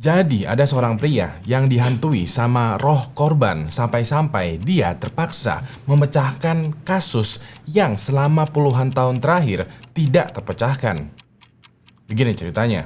Jadi ada seorang pria yang dihantui sama roh korban sampai-sampai dia terpaksa memecahkan kasus yang selama puluhan tahun terakhir tidak terpecahkan. Begini ceritanya.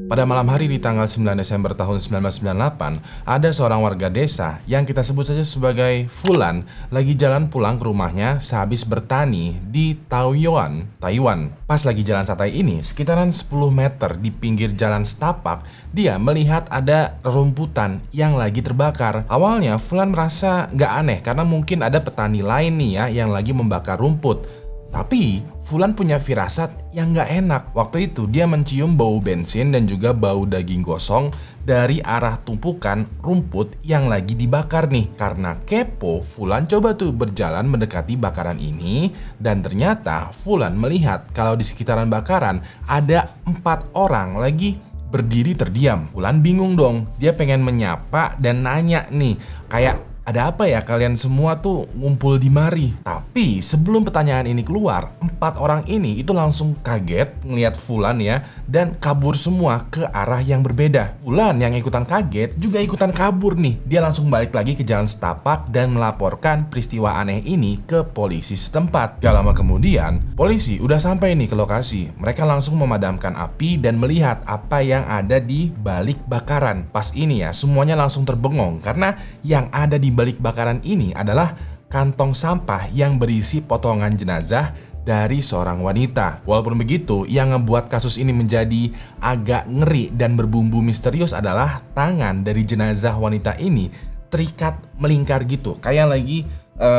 Pada malam hari di tanggal 9 Desember tahun 1998, ada seorang warga desa yang kita sebut saja sebagai Fulan lagi jalan pulang ke rumahnya sehabis bertani di Taoyuan, Taiwan. Pas lagi jalan santai ini, sekitaran 10 meter di pinggir jalan setapak, dia melihat ada rerumputan yang lagi terbakar. Awalnya Fulan merasa nggak aneh karena mungkin ada petani lain nih ya yang lagi membakar rumput. Tapi Fulan punya firasat yang gak enak. Waktu itu dia mencium bau bensin dan juga bau daging gosong dari arah tumpukan rumput yang lagi dibakar nih. Karena kepo, Fulan coba tuh berjalan mendekati bakaran ini dan ternyata Fulan melihat kalau di sekitaran bakaran ada 4 orang lagi berdiri terdiam. Fulan bingung dong, dia pengen menyapa dan nanya nih, kayak ada apa ya kalian semua tuh ngumpul di mari? Tapi sebelum pertanyaan ini keluar, 4 orang ini itu langsung kaget ngelihat Fulan ya dan kabur semua ke arah yang berbeda. Fulan yang ikutan kaget juga ikutan kabur nih. Dia langsung balik lagi ke jalan setapak dan melaporkan peristiwa aneh ini ke polisi setempat. Gak lama kemudian, polisi udah sampai nih ke lokasi. Mereka langsung memadamkan api dan melihat apa yang ada di balik bakaran. Pas ini ya, semuanya langsung terbengong karena yang ada di balik bakaran ini adalah kantong sampah yang berisi potongan jenazah dari seorang wanita. Walaupun begitu, yang ngebuat kasus ini menjadi agak ngeri dan berbumbu misterius adalah tangan dari jenazah wanita ini terikat melingkar gitu, kayak lagi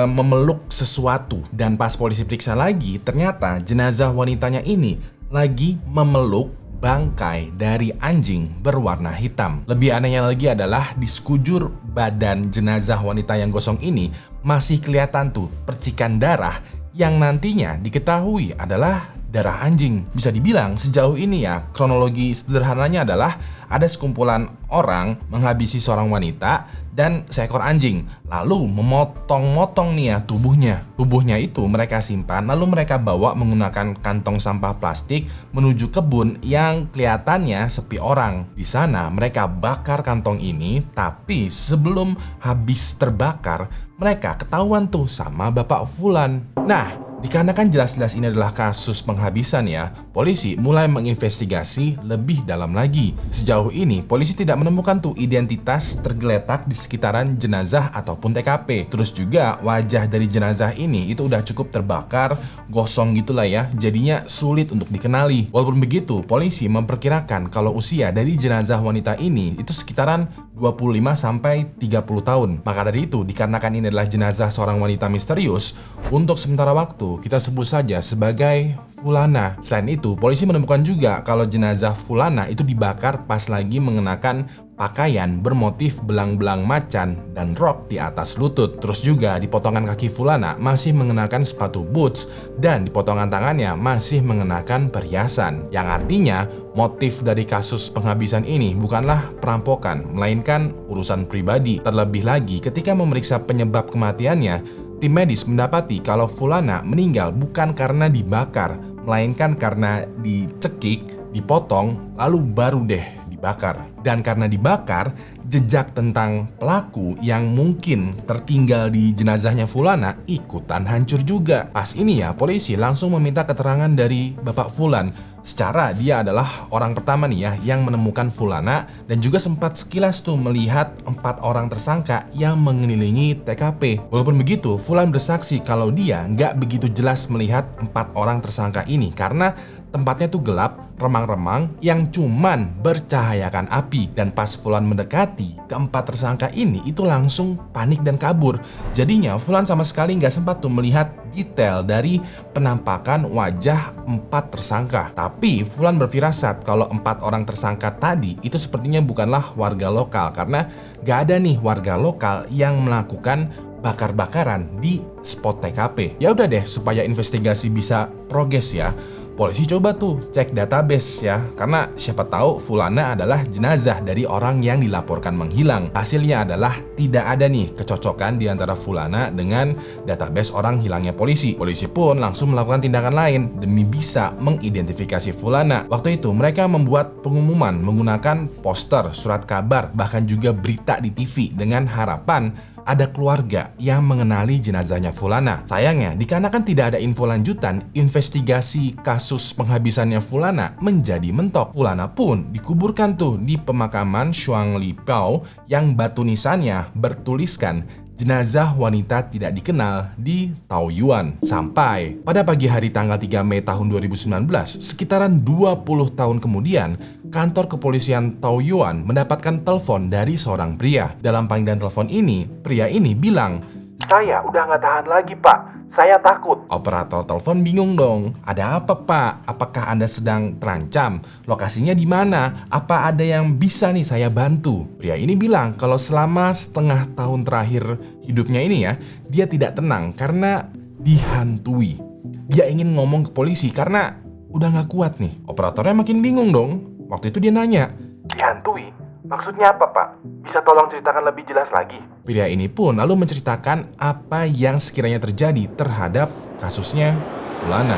memeluk sesuatu. Dan pas polisi periksa lagi, ternyata jenazah wanitanya ini lagi memeluk bangkai dari anjing berwarna hitam. Lebih anehnya lagi adalah di sekujur badan jenazah wanita yang gosong ini masih kelihatan tuh percikan darah yang nantinya diketahui adalah darah anjing. Bisa dibilang sejauh ini ya, kronologi sederhananya adalah ada sekumpulan orang menghabisi seorang wanita dan seekor anjing, lalu memotong-motong nih ya tubuhnya. Tubuhnya itu mereka simpan, lalu mereka bawa menggunakan kantong sampah plastik menuju kebun yang kelihatannya sepi orang. Di sana mereka bakar kantong ini, tapi sebelum habis terbakar, mereka ketahuan tuh sama Bapak Fulan. Nah, dikarenakan jelas-jelas ini adalah kasus penghabisan ya, polisi mulai menginvestigasi lebih dalam lagi. Sejauh ini, polisi tidak menemukan tuh identitas tergeletak di sekitaran jenazah ataupun TKP. Terus juga wajah dari jenazah ini itu udah cukup terbakar, gosong gitulah ya, jadinya sulit untuk dikenali. Walaupun begitu, polisi memperkirakan kalau usia dari jenazah wanita ini itu sekitaran 25 sampai 30 tahun. Maka dari itu, dikarenakan ini adalah jenazah seorang wanita misterius, untuk sementara waktu kita sebut saja sebagai Fulana. Selain itu, polisi menemukan juga kalau jenazah Fulana itu dibakar pas lagi mengenakan pakaian bermotif belang-belang macan dan rok di atas lutut. Terus juga di potongan kaki Fulana masih mengenakan sepatu boots dan di potongan tangannya masih mengenakan perhiasan. Yang artinya motif dari kasus penghabisan ini bukanlah perampokan, melainkan urusan pribadi. Terlebih lagi ketika memeriksa penyebab kematiannya, tim medis mendapati kalau Fulana meninggal bukan karena dibakar, melainkan karena dicekik, dipotong, lalu baru deh dibakar. Dan karena dibakar, jejak tentang pelaku yang mungkin tertinggal di jenazahnya Fulana ikutan hancur juga. Pas ini ya, polisi langsung meminta keterangan dari Bapak Fulan. Secara dia adalah orang pertama nih ya yang menemukan Fulana dan juga sempat sekilas tuh melihat 4 orang tersangka yang mengelilingi TKP. Walaupun begitu, Fulan bersaksi kalau dia nggak begitu jelas melihat 4 orang tersangka ini karena tempatnya tuh gelap, remang-remang yang cuman bercahayakan api. Dan pas Fulan mendekati keempat tersangka ini itu langsung panik dan kabur. Jadinya Fulan sama sekali nggak sempat tuh melihat detail dari penampakan wajah 4 tersangka. Tapi Fulan berfirasat kalau 4 orang tersangka tadi itu sepertinya bukanlah warga lokal karena gak ada nih warga lokal yang melakukan bakar-bakaran di spot TKP. Ya udah deh, supaya investigasi bisa progres ya, polisi coba tuh cek database ya, karena siapa tahu Fulana adalah jenazah dari orang yang dilaporkan menghilang. Hasilnya adalah tidak ada nih kecocokan di antara Fulana dengan database orang hilangnya polisi. Polisi pun langsung melakukan tindakan lain demi bisa mengidentifikasi Fulana. Waktu itu mereka membuat pengumuman menggunakan poster, surat kabar, bahkan juga berita di TV dengan harapan ada keluarga yang mengenali jenazahnya Fulana. Sayangnya, dikarenakan tidak ada info lanjutan, investigasi kasus penghabisannya Fulana menjadi mentok. Fulana pun dikuburkan tuh di pemakaman Shuanglipao yang batu nisannya bertuliskan jenazah wanita tidak dikenal di Taoyuan. Sampai pada pagi hari tanggal 3 Mei tahun 2019, sekitaran 20 tahun kemudian, kantor kepolisian Taoyuan mendapatkan telepon dari seorang pria. Dalam panggilan telepon ini, pria ini bilang, "Saya udah nggak tahan lagi, Pak. Saya takut." Operator telepon bingung dong. "Ada apa, Pak? Apakah Anda sedang terancam? Lokasinya di mana? Apa ada yang bisa nih saya bantu?" Pria ini bilang kalau selama setengah tahun terakhir hidupnya ini ya, dia tidak tenang karena dihantui. Dia ingin ngomong ke polisi karena udah nggak kuat nih. Operatornya makin bingung dong. Waktu itu dia nanya, "Dihantui? Maksudnya apa, Pak? Bisa tolong ceritakan lebih jelas lagi?" Pria ini pun lalu menceritakan apa yang sekiranya terjadi terhadap kasusnya Fulana.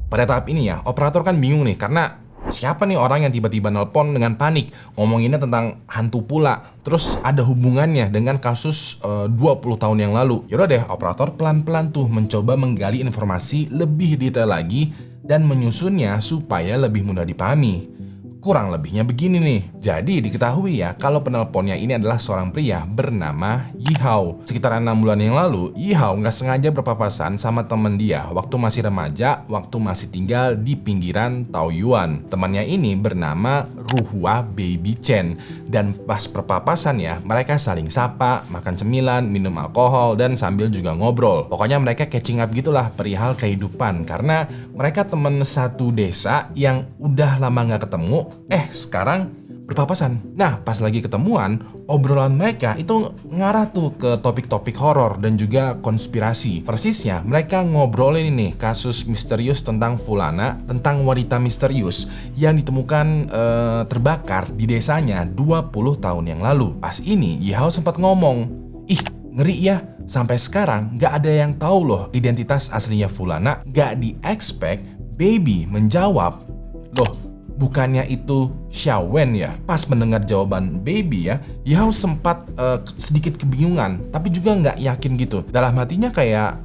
Pada tahap ini ya, operator kan bingung nih karena siapa nih orang yang tiba-tiba nelpon dengan panik ngomonginnya tentang hantu pula, terus ada hubungannya dengan kasus 20 tahun yang lalu. Yaudah deh, operator pelan-pelan tuh mencoba menggali informasi lebih detail lagi dan menyusunnya supaya lebih mudah dipahami. Kurang lebihnya begini nih. Jadi diketahui ya kalau penelponnya ini adalah seorang pria bernama Yihao. Sekitar 6 bulan yang lalu, Yihao nggak sengaja berpapasan sama teman dia waktu masih remaja, waktu masih tinggal di pinggiran Taoyuan. Temannya ini bernama Ruhua Baby Chen. Dan pas berpapasan ya, mereka saling sapa, makan cemilan, minum alkohol, dan sambil juga ngobrol. Pokoknya mereka catching up gitulah perihal kehidupan. Karena mereka temen satu desa yang udah lama nggak ketemu, sekarang berpapasan. Nah, pas lagi ketemuan, obrolan mereka itu ngarah tuh ke topik-topik horor dan juga konspirasi. Persisnya, mereka ngobrolin ini kasus misterius tentang Fulana, tentang wanita misterius yang ditemukan terbakar di desanya 20 tahun yang lalu. Pas ini, Yihao sempat ngomong, "Ih, ngeri ya. Sampai sekarang nggak ada yang tahu loh identitas aslinya Fulana." Nggak di-expect, Baby menjawab, "Loh, bukannya itu Xiaowen ya?" Pas mendengar jawaban Baby ya, Yihao sempat sedikit kebingungan, tapi juga nggak yakin gitu. Dalam hatinya kayak,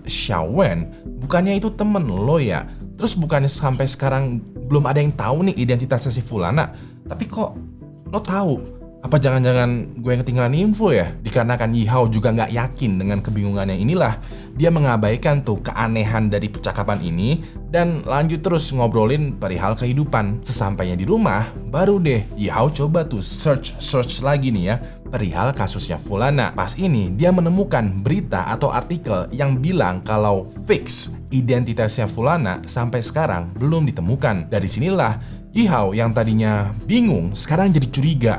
"Xiaowen, bukannya itu temen lo ya? Terus bukannya sampai sekarang belum ada yang tahu nih identitasnya si Fulana? Tapi kok lo tahu? Apa jangan-jangan gue yang ketinggalan info ya?" Dikarenakan Yihao juga nggak yakin dengan kebingungannya inilah, dia mengabaikan tuh keanehan dari percakapan ini dan lanjut terus ngobrolin perihal kehidupan. Sesampainya di rumah, baru deh Yihao coba tuh search lagi nih ya perihal kasusnya Fulana. Pas ini dia menemukan berita atau artikel yang bilang kalau fix identitasnya Fulana sampai sekarang belum ditemukan. Dari sinilah Yihao yang tadinya bingung sekarang jadi curiga.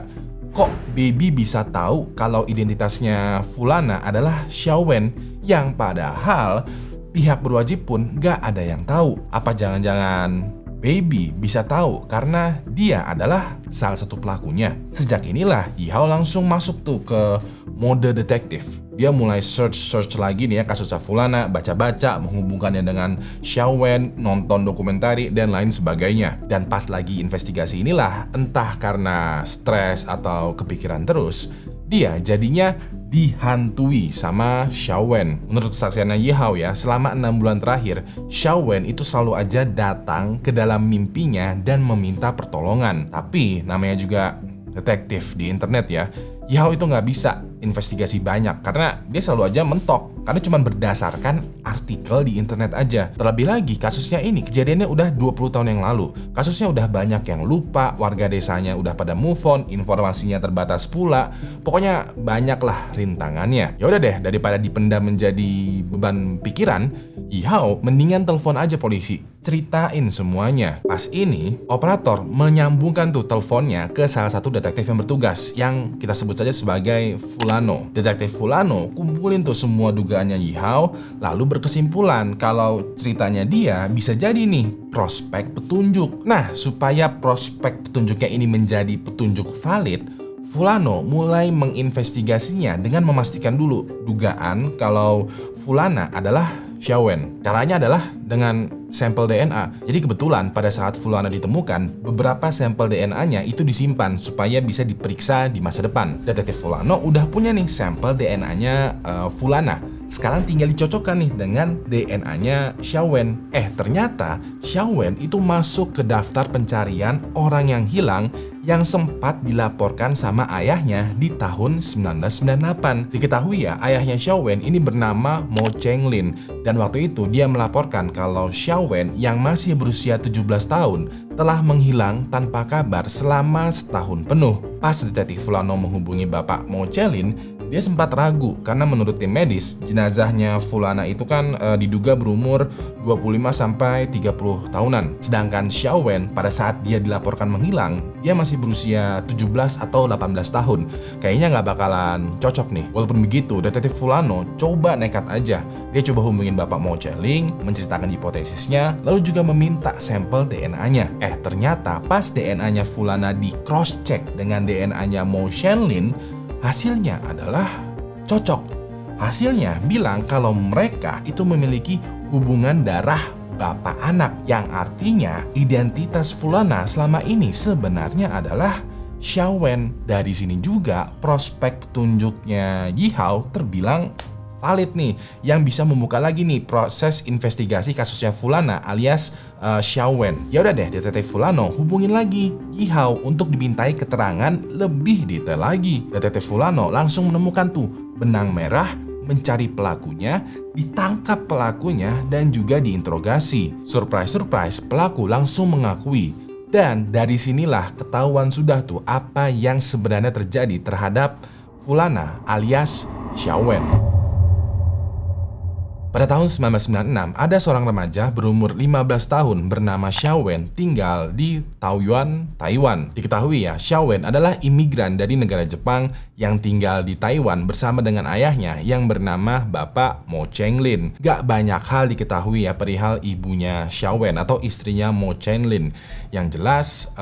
Kok Baby bisa tahu kalau identitasnya Fulana adalah Xiaowen yang padahal pihak berwajib pun gak ada yang tahu? Apa jangan-jangan Baby bisa tahu karena dia adalah salah satu pelakunya? Sejak inilah Yihao langsung masuk tuh ke mode detektif. Dia mulai search lagi nih ya kasusnya Fulana, baca-baca, menghubungkannya dengan Xiaowen, nonton dokumentari, dan lain sebagainya. Dan pas lagi investigasi inilah, entah karena stres atau kepikiran terus, dia jadinya dihantui sama Xiaowen. Menurut kesaksiannya Yihao ya, selama 6 bulan terakhir, Xiaowen itu selalu aja datang ke dalam mimpinya dan meminta pertolongan. Tapi namanya juga detektif di internet ya, Yihao itu nggak bisa investigasi banyak karena dia selalu aja mentok karena cuma berdasarkan artikel di internet aja. Terlebih lagi kasusnya ini kejadiannya udah 20 tahun yang lalu. Kasusnya udah banyak yang lupa, warga desanya udah pada move on, informasinya terbatas pula. Pokoknya banyak lah rintangannya. Ya udah deh, daripada dipendam menjadi beban pikiran, Yihao mendingan telepon aja polisi, ceritain semuanya. Pas ini operator menyambungkan tuh teleponnya ke salah satu detektif yang bertugas yang kita sebut saja sebagai Fulano. Detektif Fulano kumpulin tuh semua dugaan dugaannya Yihao, lalu berkesimpulan kalau ceritanya dia bisa jadi nih prospek petunjuk. Nah, supaya prospek petunjuknya ini menjadi petunjuk valid, Fulano mulai menginvestigasinya dengan memastikan dulu dugaan kalau Fulana adalah Xiaowen. Caranya adalah dengan sampel DNA. Jadi kebetulan pada saat Fulana ditemukan, beberapa sampel DNA-nya itu disimpan supaya bisa diperiksa di masa depan. Detektif Fulano udah punya nih sampel DNA-nya Fulana. Sekarang tinggal dicocokkan nih dengan DNA-nya Xiaowen. Ternyata Xiaowen itu masuk ke daftar pencarian orang yang hilang yang sempat dilaporkan sama ayahnya di tahun 1998. Diketahui ya, ayahnya Xiaowen ini bernama Mo Chenglin, dan waktu itu dia melaporkan kalau Xiaowen yang masih berusia 17 tahun telah menghilang tanpa kabar selama setahun penuh. Pas detektif Fulano menghubungi bapak Mo Chenglin, dia sempat ragu karena menurut tim medis, jenazahnya Fulana itu kan diduga berumur 25-30 tahunan. Sedangkan Xiaowen pada saat dia dilaporkan menghilang, dia masih berusia 17 atau 18 tahun. Kayaknya nggak bakalan cocok nih. Walaupun begitu, detektif Fulano coba nekat aja. Dia coba hubungin bapak Mo Chenglin, menceritakan hipotesisnya, lalu juga meminta sampel DNA-nya. Ternyata pas DNA-nya Fulana di cross-check dengan DNA-nya Mo Chenglin, hasilnya adalah cocok. Hasilnya bilang kalau mereka itu memiliki hubungan darah bapak anak, yang artinya identitas Fulana selama ini sebenarnya adalah Xiaowen. Dari sini juga prospek petunjuknya Yihao terbilang valid nih, yang bisa membuka lagi nih proses investigasi kasusnya Fulana alias Xiaowen. Ya udah deh, detektif Fulano hubungin lagi Yihao untuk dimintai keterangan lebih detail lagi. Detektif Fulano langsung menemukan tuh benang merah, mencari pelakunya, ditangkap pelakunya, dan juga diinterogasi. Surprise, pelaku langsung mengakui. Dan dari sinilah ketahuan sudah tuh apa yang sebenarnya terjadi terhadap Fulana alias Xiaowen. Pada tahun 1996, ada seorang remaja berumur 15 tahun bernama Xiaowen tinggal di Taoyuan, Taiwan. Diketahui ya, Xiaowen adalah imigran dari negara Jepang yang tinggal di Taiwan bersama dengan ayahnya yang bernama Bapak Mo Chenglin. Gak banyak hal diketahui ya perihal ibunya Xiaowen atau istrinya Mo Chenglin. Yang jelas,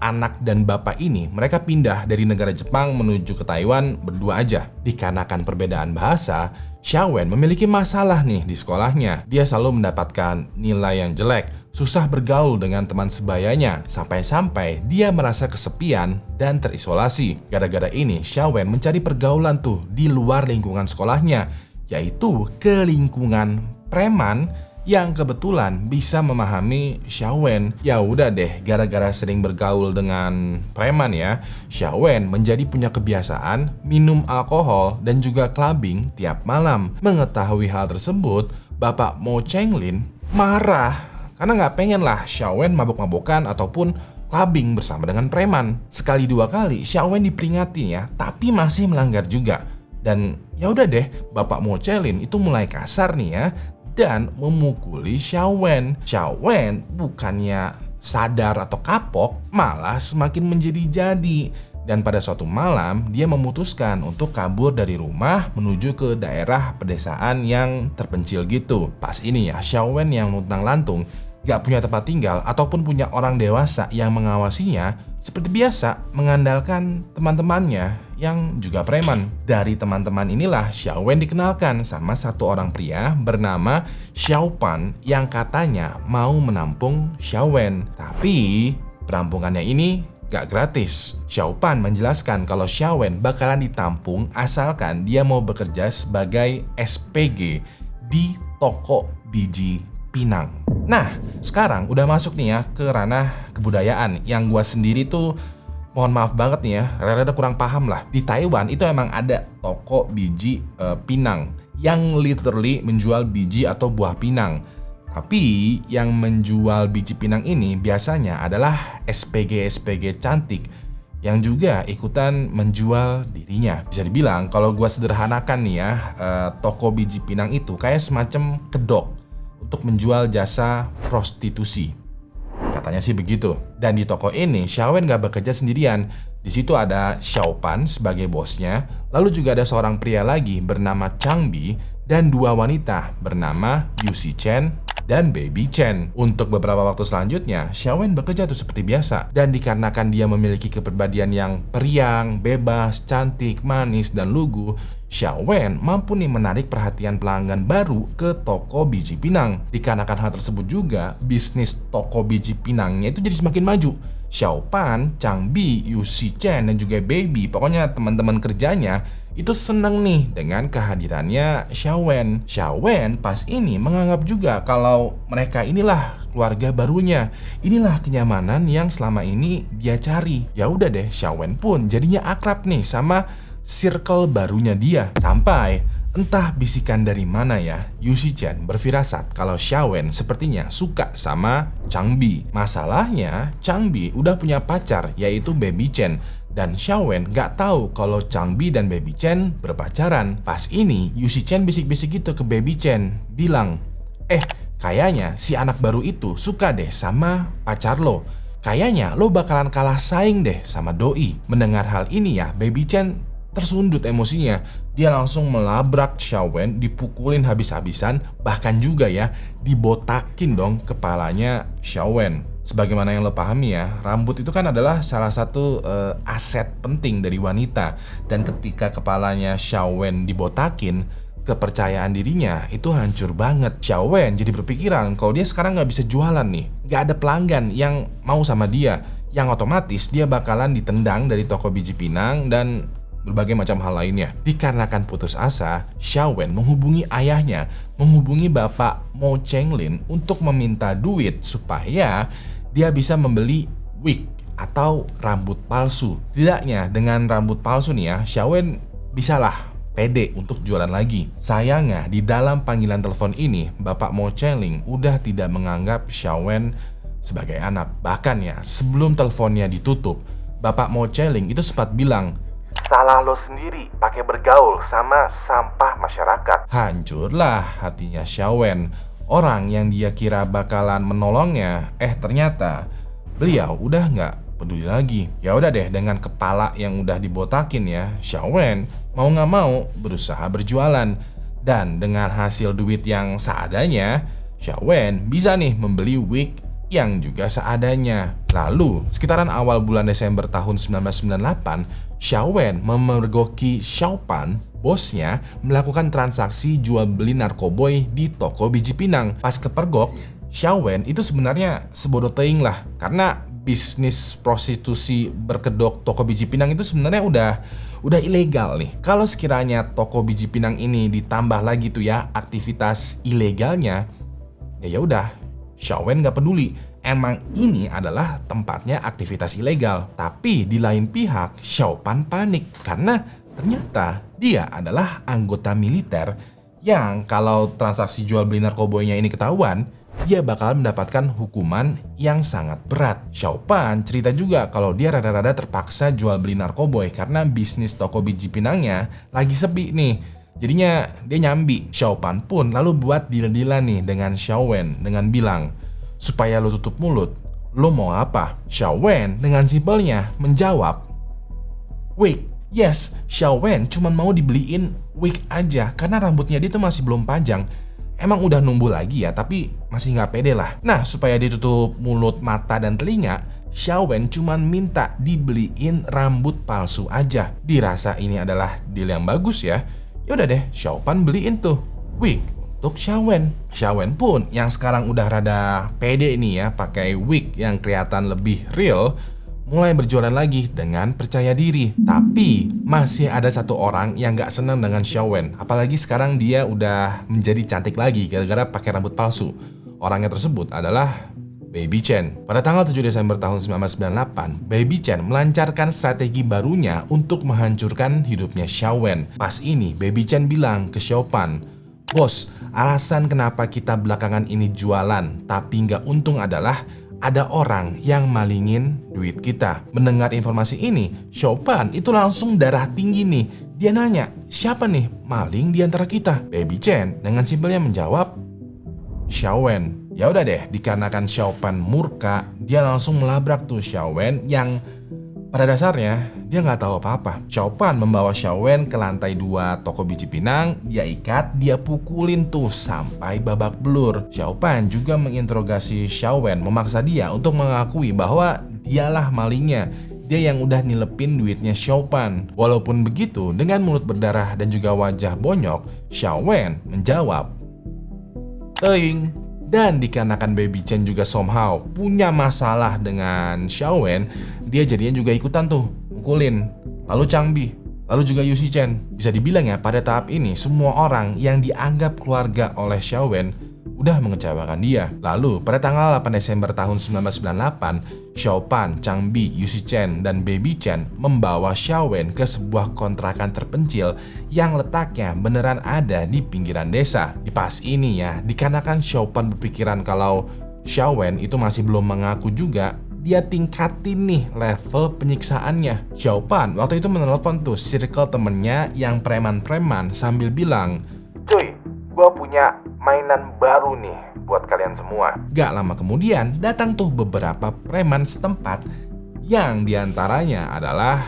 anak dan bapak ini mereka pindah dari negara Jepang menuju ke Taiwan berdua aja. Dikarenakan perbedaan bahasa, Xiaowen memiliki masalah nih di sekolahnya. Dia selalu mendapatkan nilai yang jelek, susah bergaul dengan teman sebayanya, sampai-sampai dia merasa kesepian dan terisolasi. Gara-gara ini, Xiaowen mencari pergaulan tuh di luar lingkungan sekolahnya, yaitu ke lingkungan preman yang kebetulan bisa memahami Xiaowen. Ya udah deh, gara-gara sering bergaul dengan preman ya, Xiaowen menjadi punya kebiasaan minum alkohol dan juga clubbing tiap malam. Mengetahui hal tersebut, Bapak Mo Chenglin marah karena nggak pengen lah Xiaowen mabuk-mabukan ataupun clubbing bersama dengan preman. Sekali dua kali Xiaowen diperingatin ya, tapi masih melanggar juga. Dan ya udah deh, Bapak Mo Chenglin itu mulai kasar nih ya, dan memukuli Xiaowen. Xiaowen bukannya sadar atau kapok, malah semakin menjadi-jadi. Dan pada suatu malam, dia memutuskan untuk kabur dari rumah menuju ke daerah pedesaan yang terpencil gitu. Pas ini ya, Xiaowen yang luntang-lantung, gak punya tempat tinggal ataupun punya orang dewasa yang mengawasinya, seperti biasa mengandalkan teman-temannya yang juga preman. Dari teman-teman inilah Xiaowen dikenalkan sama satu orang pria bernama Xiaopan yang katanya mau menampung Xiaowen. Tapi perampungannya ini gak gratis. Xiaopan menjelaskan kalau Xiaowen bakalan ditampung asalkan dia mau bekerja sebagai SPG di toko biji pinang. Nah, sekarang udah masuk nih ya ke ranah kebudayaan yang gua sendiri tuh mohon maaf banget nih ya, rada-rada kurang paham lah. Di Taiwan itu emang ada toko biji pinang yang literally menjual biji atau buah pinang. Tapi yang menjual biji pinang ini biasanya adalah SPG-SPG cantik yang juga ikutan menjual dirinya. Bisa dibilang kalau gua sederhanakan nih ya, toko biji pinang itu kayak semacam kedok untuk menjual jasa prostitusi. Kata Katanya sih begitu. Dan di toko ini, Xiaowen gak bekerja sendirian. Di situ ada Xiaopan sebagai bosnya, lalu juga ada seorang pria lagi bernama Changbi, dan dua wanita bernama Yusi Chen dan Baby Chen. Untuk beberapa waktu selanjutnya, Xiaowen bekerja tuh seperti biasa. Dan dikarenakan dia memiliki kepribadian yang periang, bebas, cantik, manis, dan lugu, Xiaowen mampu nih menarik perhatian pelanggan baru ke toko biji pinang. Dikarenakan hal tersebut juga, bisnis toko biji pinangnya itu jadi semakin maju. Xiaopan, Changbi, Yusi Chen, dan juga Baby, pokoknya teman-teman kerjanya itu seneng nih dengan kehadirannya Xiaowen. Xiaowen pas ini menganggap juga kalau mereka inilah keluarga barunya. Inilah kenyamanan yang selama ini dia cari. Ya udah deh, Xiaowen pun jadinya akrab nih sama circle barunya dia. Sampai entah bisikan dari mana ya, Yusi Chen berfirasat kalau Xiaowen sepertinya suka sama Changbi. Masalahnya, Changbi udah punya pacar yaitu Baby Chen. Dan Xiaowen gak tahu kalau Changbi dan Baby Chen berpacaran. Pas ini, Yusi Chen bisik-bisik gitu ke Baby Chen, bilang, kayaknya si anak baru itu suka deh sama pacar lo. Kayaknya lo bakalan kalah saing deh sama doi. Mendengar hal ini ya, Baby Chen tersundut emosinya. Dia langsung melabrak Xiaowen, dipukulin habis-habisan, bahkan juga ya dibotakin dong kepalanya Xiaowen. Sebagaimana yang lo pahami ya, rambut itu kan adalah salah satu aset penting dari wanita. Dan ketika kepalanya Xiaowen dibotakin, kepercayaan dirinya itu hancur banget. Xiaowen jadi berpikiran kalau dia sekarang gak bisa jualan nih, gak ada pelanggan yang mau sama dia, yang otomatis dia bakalan ditendang dari toko biji pinang dan berbagai macam hal lainnya. Dikarenakan putus asa, Xiaowen menghubungi ayahnya, menghubungi Bapak Mo Chenglin untuk meminta duit supaya dia bisa membeli wig atau rambut palsu. Tidaknya dengan rambut palsu nih ya, Xiaowen bisalah pede untuk jualan lagi. Sayangnya di dalam panggilan telepon ini, Bapak Mo Chenglin udah tidak menganggap Xiaowen sebagai anak. Bahkan ya, sebelum teleponnya ditutup, Bapak Mo Chenglin itu sempat bilang, "Salah lo sendiri pakai bergaul sama sampah masyarakat." Hancurlah hatinya Xiaowen. Orang yang dia kira bakalan menolongnya, ternyata beliau udah nggak peduli lagi. Ya udah deh, dengan kepala yang udah dibotakin ya, Xiaowen mau nggak mau berusaha berjualan. Dan dengan hasil duit yang seadanya, Xiaowen bisa nih membeli wig yang juga seadanya. Lalu, sekitaran awal bulan Desember tahun 1998, Xiaowen memergoki Xiaopan, bosnya, melakukan transaksi jual beli narkoboy di toko biji pinang. Pas kepergok, Xiaowen itu sebenarnya sebodoh teing lah, karena bisnis prostitusi berkedok toko biji pinang itu sebenarnya udah ilegal nih. Kalau sekiranya toko biji pinang ini ditambah lagi tuh ya aktivitas ilegalnya, ya udah, Xiaowen nggak peduli. Emang ini adalah tempatnya aktivitas ilegal. Tapi di lain pihak, Xiaopan panik karena ternyata dia adalah anggota militer yang kalau transaksi jual beli narkoboynya ini ketahuan, dia bakal mendapatkan hukuman yang sangat berat. Xiaopan cerita juga kalau dia rada-rada terpaksa jual beli narkoboy karena bisnis toko biji pinangnya lagi sepi nih. Jadinya dia nyambi. Xiaopan pun lalu buat deal-dealan nih dengan Xiaowen dengan bilang, "Supaya lo tutup mulut, lo mau apa?" Xiaowen dengan simpelnya menjawab, "Wig." Yes, Xiaowen cuma mau dibeliin wig aja karena rambutnya dia tuh masih belum panjang. Emang udah numbuh lagi ya, tapi masih nggak pede lah. Nah, supaya ditutup mulut, mata, dan telinga, Xiaowen cuma minta dibeliin rambut palsu aja. Dirasa ini adalah deal yang bagus ya. Yaudah deh, Xiaopan beliin tuh wig untuk Xiaowen. Xiaowen pun yang sekarang udah rada pede nih ya, pakai wig yang kelihatan lebih real, mulai berjualan lagi dengan percaya diri. Tapi masih ada satu orang yang gak senang dengan Xiaowen. Apalagi sekarang dia udah menjadi cantik lagi gara-gara pakai rambut palsu. Orangnya tersebut adalah Baby Chen. Pada tanggal 7 Desember tahun 1998, Baby Chen melancarkan strategi barunya untuk menghancurkan hidupnya Xiaowen. Pas ini Baby Chen bilang ke Xiaopan, "Bos, alasan kenapa kita belakangan ini jualan tapi nggak untung adalah ada orang yang malingin duit kita." Mendengar informasi ini, Xiaopan itu langsung darah tinggi nih. Dia nanya, siapa nih maling di antara kita? Baby Chen dengan simpelnya menjawab, Xiaowen. Ya udah deh, dikarenakan Xiaopan murka, dia langsung melabrak tuh Xiaowen yang pada dasarnya dia nggak tahu apa-apa. Xiaopan membawa Xiaowen ke lantai 2 toko biji pinang, dia ikat, dia pukulin tuh sampai babak belur. Xiaopan juga menginterogasi Xiaowen, memaksa dia untuk mengakui bahwa dialah malingnya. Dia yang udah nilepin duitnya Xiaopan. Walaupun begitu, dengan mulut berdarah dan juga wajah bonyok, Xiaowen menjawab, "Teing." Dan dikarenakan Baby Chen juga somehow punya masalah dengan Xiaowen, dia jadinya juga ikutan tuh mukulin. Lalu Changbi, lalu juga Yusi Chen. Bisa dibilang ya, pada tahap ini semua orang yang dianggap keluarga oleh Xiaowen udah mengecewakan dia. Lalu pada tanggal 8 Desember tahun 1998, Xiaopan, Changbi, Yusi Chen, dan Baby Chen membawa Xiaowen ke sebuah kontrakan terpencil yang letaknya beneran ada di pinggiran desa. Di pas ini ya, dikarenakan Xiaopan berpikiran kalau Xiaowen itu masih belum mengaku juga, dia tingkatin nih level penyiksaannya. Xiaopan waktu itu menelpon tuh circle temennya yang preman-preman sambil bilang, "Cuy, gua punya mainan baru nih buat kalian semua." Gak lama kemudian datang tuh beberapa preman setempat yang diantaranya adalah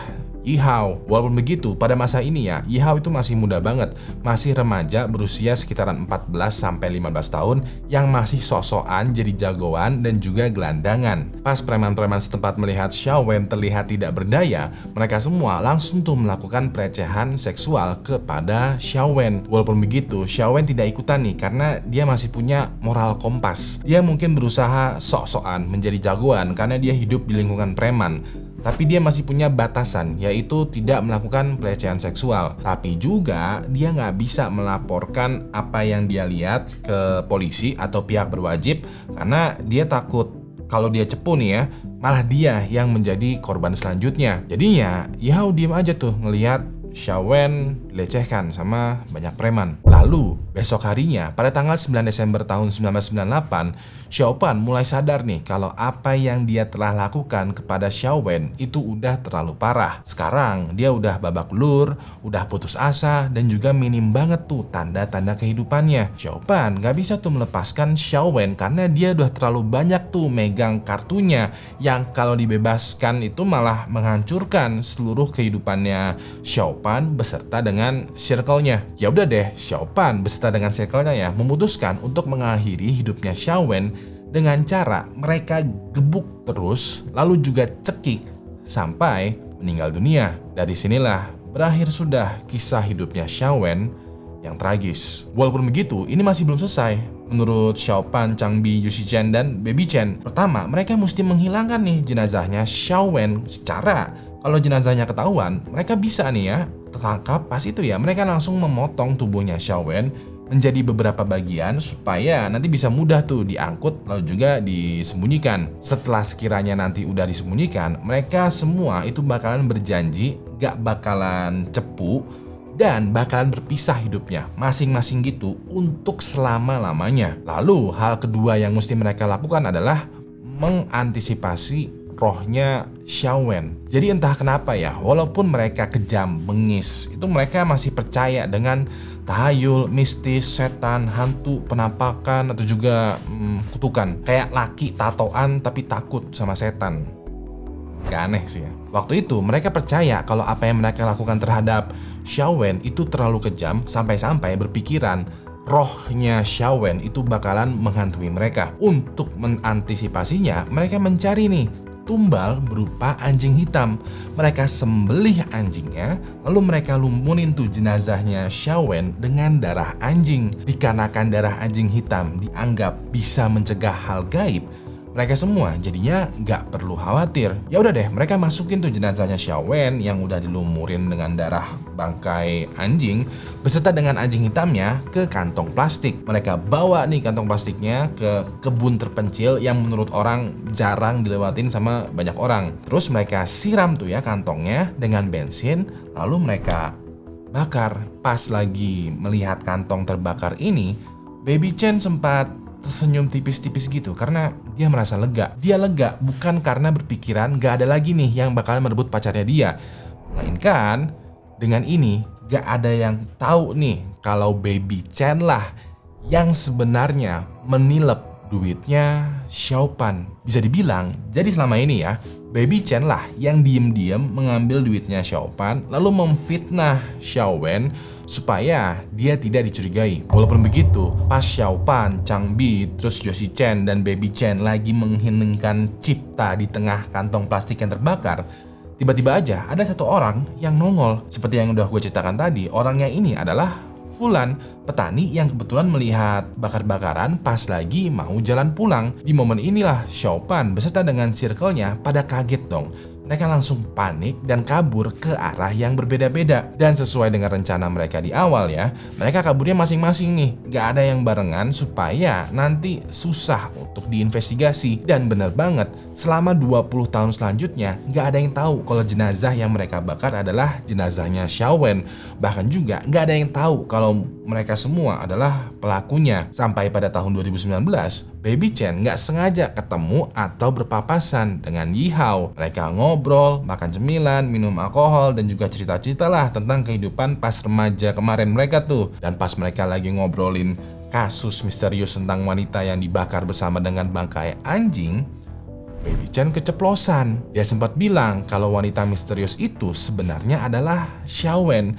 Yihao. Walaupun begitu, pada masa ini ya, Yihao itu masih muda banget, masih remaja berusia sekitaran 14-15 tahun yang masih sosokan jadi jagoan dan juga gelandangan. Pas preman-preman setempat melihat Xiaowen terlihat tidak berdaya, mereka semua langsung tuh melakukan pelecehan seksual kepada Xiaowen. Walaupun begitu, Xiaowen tidak ikutan nih karena dia masih punya moral kompas. Dia mungkin berusaha sok-sokan menjadi jagoan karena dia hidup di lingkungan preman. Tapi dia masih punya batasan, yaitu tidak melakukan pelecehan seksual. Tapi juga dia nggak bisa melaporkan apa yang dia lihat ke polisi atau pihak berwajib karena dia takut kalau dia cepu nih ya, malah dia yang menjadi korban selanjutnya. Jadinya Yao diem aja tuh ngelihat Xiaowen dilecehkan sama banyak preman. Lalu besok harinya pada tanggal 9 Desember tahun 1998, Xiaopan mulai sadar nih kalau apa yang dia telah lakukan kepada Xiaowen itu udah terlalu parah. Sekarang dia udah babak belur, udah putus asa, dan juga minim banget tuh tanda-tanda kehidupannya. Xiaopan gak bisa tuh melepaskan Xiaowen karena dia udah terlalu banyak tuh megang kartunya yang kalau dibebaskan itu malah menghancurkan seluruh kehidupannya Xiaopan beserta dengan circle-nya. Ya udah deh, Xiaopan beserta dengan circle-nya ya memutuskan untuk mengakhiri hidupnya Xiaowen dengan cara mereka gebuk terus lalu juga cekik sampai meninggal dunia. Dari sinilah berakhir sudah kisah hidupnya Xiaowen yang tragis. Walaupun begitu, ini masih belum selesai. Menurut Xiaopan, Changbi, Yusi Chen, dan Baby Chen, pertama mereka mesti menghilangkan nih jenazahnya Xiaowen secara kalau jenazahnya ketahuan, mereka bisa nih ya tertangkap. Pas itu ya mereka langsung memotong tubuhnya Xiaowen menjadi beberapa bagian supaya nanti bisa mudah tuh diangkut lalu juga disembunyikan. Setelah sekiranya nanti udah disembunyikan, mereka semua itu bakalan berjanji gak bakalan cepu dan bakalan berpisah hidupnya masing-masing gitu untuk selama-lamanya. Lalu hal kedua yang mesti mereka lakukan adalah mengantisipasi rohnya Xiaowen. Jadi entah kenapa ya, walaupun mereka kejam, bengis, itu mereka masih percaya dengan tahayul, mistis, setan, hantu, penampakan, atau juga kutukan. Kayak laki tatoan tapi takut sama setan. Gak aneh sih ya. Waktu itu mereka percaya kalau apa yang mereka lakukan terhadap Xiaowen itu terlalu kejam sampai-sampai berpikiran rohnya Xiaowen itu bakalan menghantui mereka. Untuk mengantisipasinya, mereka mencari nih tumbal berupa anjing hitam. Mereka sembelih anjingnya, lalu mereka lumurin tuh jenazahnya Xiaowen dengan darah anjing. Dikarenakan darah anjing hitam dianggap bisa mencegah hal gaib, mereka semua jadinya nggak perlu khawatir. Ya udah deh, mereka masukin tuh jenazahnya Xiaowen yang udah dilumurin dengan darah bangkai anjing beserta dengan anjing hitamnya ke kantong plastik. Mereka bawa nih kantong plastiknya ke kebun terpencil yang menurut orang jarang dilewatin sama banyak orang. Terus mereka siram tuh ya kantongnya dengan bensin, lalu mereka bakar. Pas lagi melihat kantong terbakar ini, Baby Chen sempat tersenyum tipis-tipis gitu karena dia merasa lega. Dia lega bukan karena berpikiran gak ada lagi nih yang bakalan merebut pacarnya dia, melainkan dengan ini gak ada yang tahu nih kalau Baby Chen lah yang sebenarnya menilep duitnya Xiao Pan. Bisa dibilang, jadi selama ini ya, Baby Chen lah yang diem-diem mengambil duitnya Xiao Pan lalu memfitnah Xiao Wen supaya dia tidak dicurigai. Walaupun begitu, pas Xiao Pan, Chang Bi, terus Josie Chen dan Baby Chen lagi mengheningkan cipta di tengah kantong plastik yang terbakar, tiba-tiba aja ada satu orang yang nongol. Seperti yang udah gue ceritakan tadi, orangnya ini adalah Fulan, petani yang kebetulan melihat bakar-bakaran pas lagi mau jalan pulang. Di momen inilah Xiao Pan beserta dengan circle-nya pada kaget dong. Mereka langsung panik dan kabur ke arah yang berbeda-beda. Dan sesuai dengan rencana mereka di awal ya, mereka kaburnya masing-masing nih. Gak ada yang barengan supaya nanti susah untuk diinvestigasi. Dan bener banget, selama 20 tahun selanjutnya gak ada yang tahu kalau jenazah yang mereka bakar adalah jenazahnya Xiao Wen. Bahkan juga gak ada yang tahu kalau mereka semua adalah pelakunya. Sampai pada tahun 2019, Baby Chen gak sengaja ketemu atau berpapasan dengan Yi Hao. Mereka ngobrol, makan cemilan, minum alkohol, dan juga cerita-cerita lah tentang kehidupan pas remaja kemarin mereka tuh. Dan pas mereka lagi ngobrolin kasus misterius tentang wanita yang dibakar bersama dengan bangkai anjing, Baby Chen keceplosan. Dia sempat bilang kalau wanita misterius itu sebenarnya adalah Xiao Wen,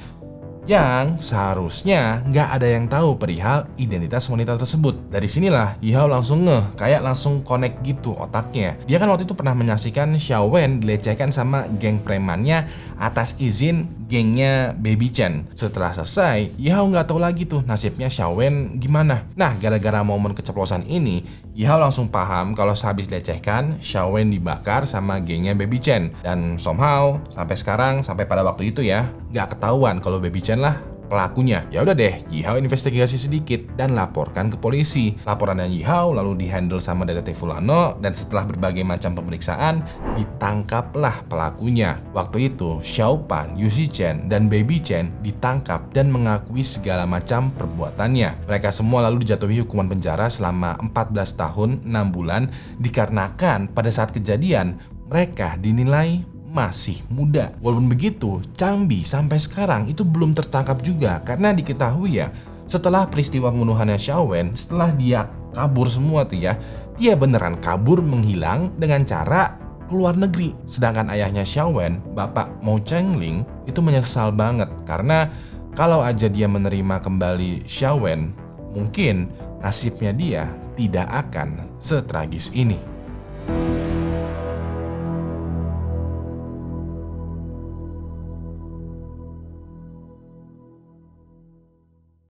yang seharusnya nggak ada yang tahu perihal identitas wanita tersebut. Dari sinilah Yi Hao langsung kayak langsung connect gitu otaknya. Dia kan waktu itu pernah menyaksikan Xiao Wen dilecehkan sama geng premannya atas izin gengnya Baby Chen. Setelah selesai, Yi Hao nggak tahu lagi tuh nasibnya Xiao Wen gimana. Nah, gara-gara momen keceplosan ini, Yi Hao langsung paham kalau sehabis dilecehkan, Xiao Wen dibakar sama gengnya Baby Chen. Dan somehow, sampai sekarang, sampai pada waktu itu ya, nggak ketahuan kalau Baby Chen lah pelakunya. Ya udah deh, Yi Hao investigasi sedikit dan laporkan ke polisi. Laporannya Yi Hao lalu dihandle sama detektif Fulano, dan setelah berbagai macam pemeriksaan ditangkaplah pelakunya. Waktu itu Xiao Pan, Josie Chen, dan Baby Chen ditangkap dan mengakui segala macam perbuatannya. Mereka semua lalu dijatuhi hukuman penjara selama 14 tahun 6 bulan dikarenakan pada saat kejadian mereka dinilai masih muda. Walaupun begitu, Chang Bi sampai sekarang itu belum tertangkap juga karena diketahui ya, setelah peristiwa pembunuhannya Xiao Wen, setelah dia kabur semua tuh ya, dia beneran kabur menghilang dengan cara keluar negeri. Sedangkan ayahnya Xiao Wen, Bapak Mo Chengling, itu menyesal banget karena kalau aja dia menerima kembali Xiao Wen, mungkin nasibnya dia tidak akan setragis ini.